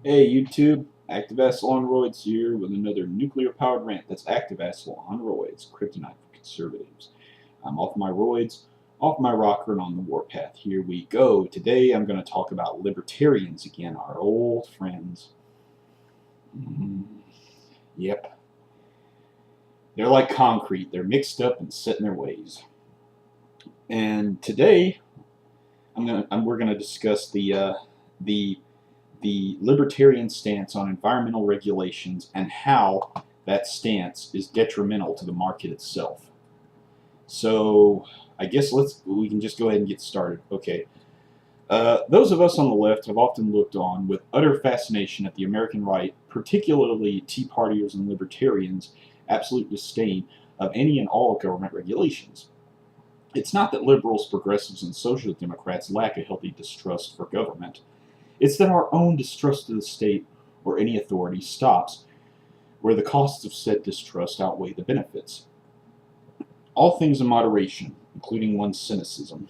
Hey YouTube, Active Acid on Roids here with another nuclear-powered rant. That's Active Acid on Roids, kryptonite for conservatives. I'm off my roids, off my rocker, and on the warpath. Here we go. Today I'm going to talk about libertarians again, our old friends. Yep. They're like concrete. They're mixed up and set in their ways. And today we're going to discuss the libertarian stance on environmental regulations and how that stance is detrimental to the market itself. So I guess we can just go ahead and get started. Okay. Those of us on the left have often looked on with utter fascination at the American right, particularly Tea Partiers and Libertarians' absolute disdain of any and all government regulations. It's not that liberals, progressives, and social democrats lack a healthy distrust for government. It's that our own distrust of the state or any authority stops where the costs of said distrust outweigh the benefits. All things in moderation, including one's cynicism.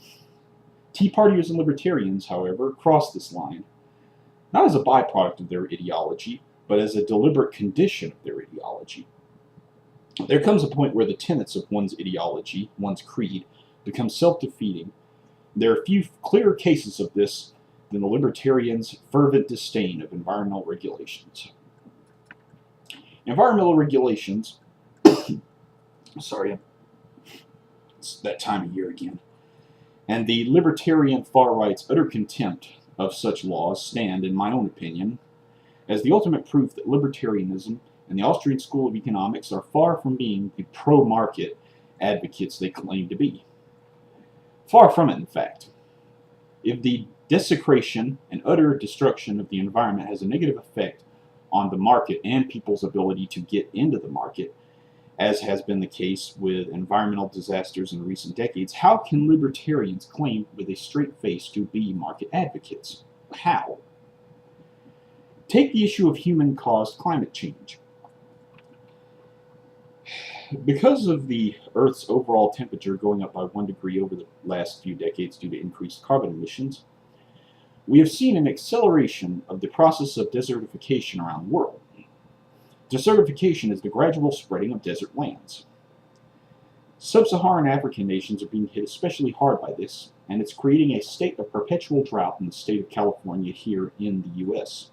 Tea Partiers and Libertarians, however, cross this line, not as a byproduct of their ideology, but as a deliberate condition of their ideology. There comes a point where the tenets of one's ideology, one's creed, become self-defeating. There are few clearer cases of this than the libertarians' fervent disdain of environmental regulations. Environmental regulations, sorry, it's that time of year again, and the libertarian far right's utter contempt of such laws stand, in my own opinion, as the ultimate proof that libertarianism and the Austrian School of Economics are far from being the pro-market advocates they claim to be. Far from it, in fact. If the desecration and utter destruction of the environment has a negative effect on the market and people's ability to get into the market, as has been the case with environmental disasters in recent decades, how can libertarians claim with a straight face to be market advocates? How? Take the issue of human-caused climate change. Because of the Earth's overall temperature going up by 1 degree over the last few decades due to increased carbon emissions, we have seen an acceleration of the process of desertification around the world. Desertification is the gradual spreading of desert lands. Sub-Saharan African nations are being hit especially hard by this, and it's creating a state of perpetual drought in the state of California here in the U.S.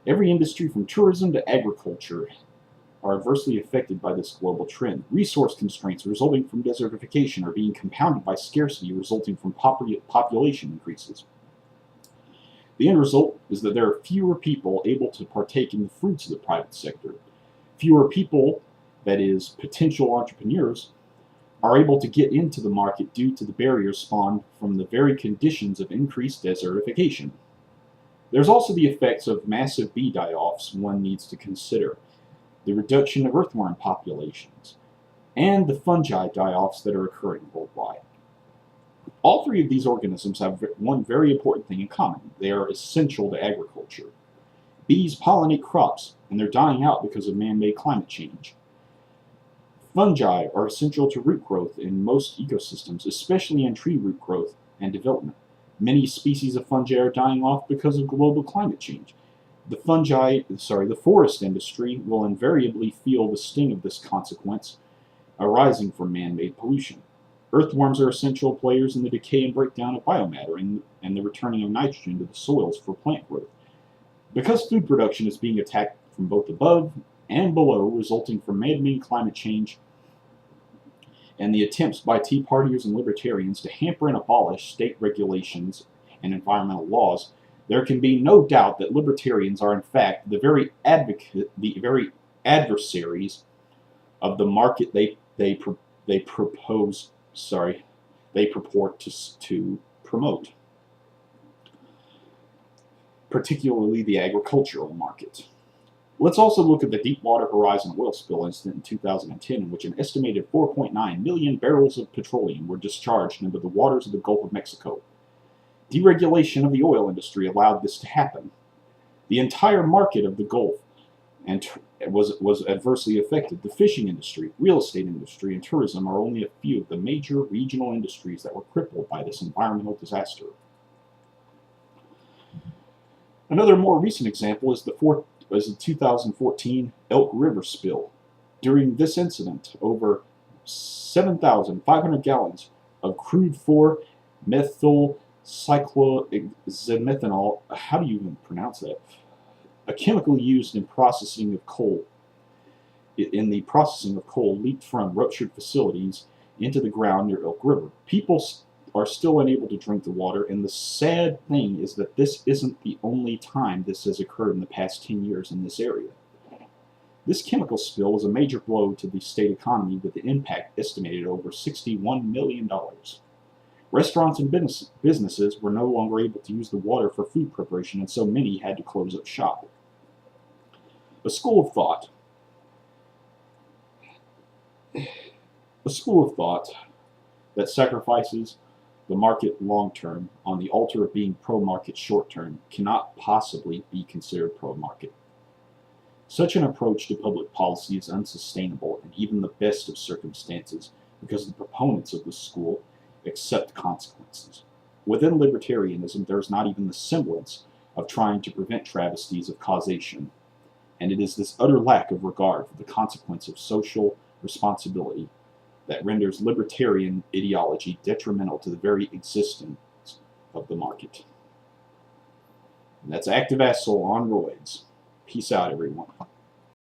Every industry from tourism to agriculture are adversely affected by this global trend. Resource constraints resulting from desertification are being compounded by scarcity resulting from population increases. The end result is that there are fewer people able to partake in the fruits of the private sector. Fewer people, that is, potential entrepreneurs, are able to get into the market due to the barriers spawned from the very conditions of increased desertification. There's also the effects of massive bee die-offs one needs to consider, the reduction of earthworm populations, and the fungi die-offs that are occurring worldwide. All three of these organisms have one very important thing in common. They are essential to agriculture. Bees pollinate crops, and they're dying out because of man-made climate change. Fungi are essential to root growth in most ecosystems, especially in tree root growth and development. Many species of fungi are dying off because of global climate change. The forest industry will invariably feel the sting of this consequence arising from man-made pollution. Earthworms are essential players in the decay and breakdown of biomatter and the returning of nitrogen to the soils for plant growth. Because food production is being attacked from both above and below, resulting from man-made climate change and the attempts by Tea Partiers and Libertarians to hamper and abolish state regulations and environmental laws, there can be no doubt that libertarians are in fact the very adversaries of the market they purport to promote, particularly the agricultural market. Let's also look at the Deepwater Horizon oil spill incident in 2010, in which an estimated 4.9 million barrels of petroleum were discharged into the waters of the Gulf of Mexico. Deregulation of the oil industry allowed this to happen. The entire market of the Gulf was adversely affected. The fishing industry, real estate industry, and tourism are only a few of the major regional industries that were crippled by this environmental disaster. Another more recent example is the 2014 Elk River spill. During this incident, over 7,500 gallons of crude 4-methyl cyclohexamethanol, how do you even pronounce that? A chemical used in the processing of coal, leaked from ruptured facilities into the ground near Elk River. People are still unable to drink the water, and the sad thing is that this isn't the only time this has occurred in the past 10 years in this area. This chemical spill was a major blow to the state economy, with the impact estimated at over $61 million. Restaurants and businesses were no longer able to use the water for food preparation, and so many had to close up shop. A school of thought that sacrifices the market long-term on the altar of being pro-market short-term cannot possibly be considered pro-market. Such an approach to public policy is unsustainable in even the best of circumstances, because the proponents of the school accept consequences. Within libertarianism, there is not even the semblance of trying to prevent travesties of causation, and it is this utter lack of regard for the consequence of social responsibility that renders libertarian ideology detrimental to the very existence of the market. And that's Active Asshole on roids. Peace out, everyone.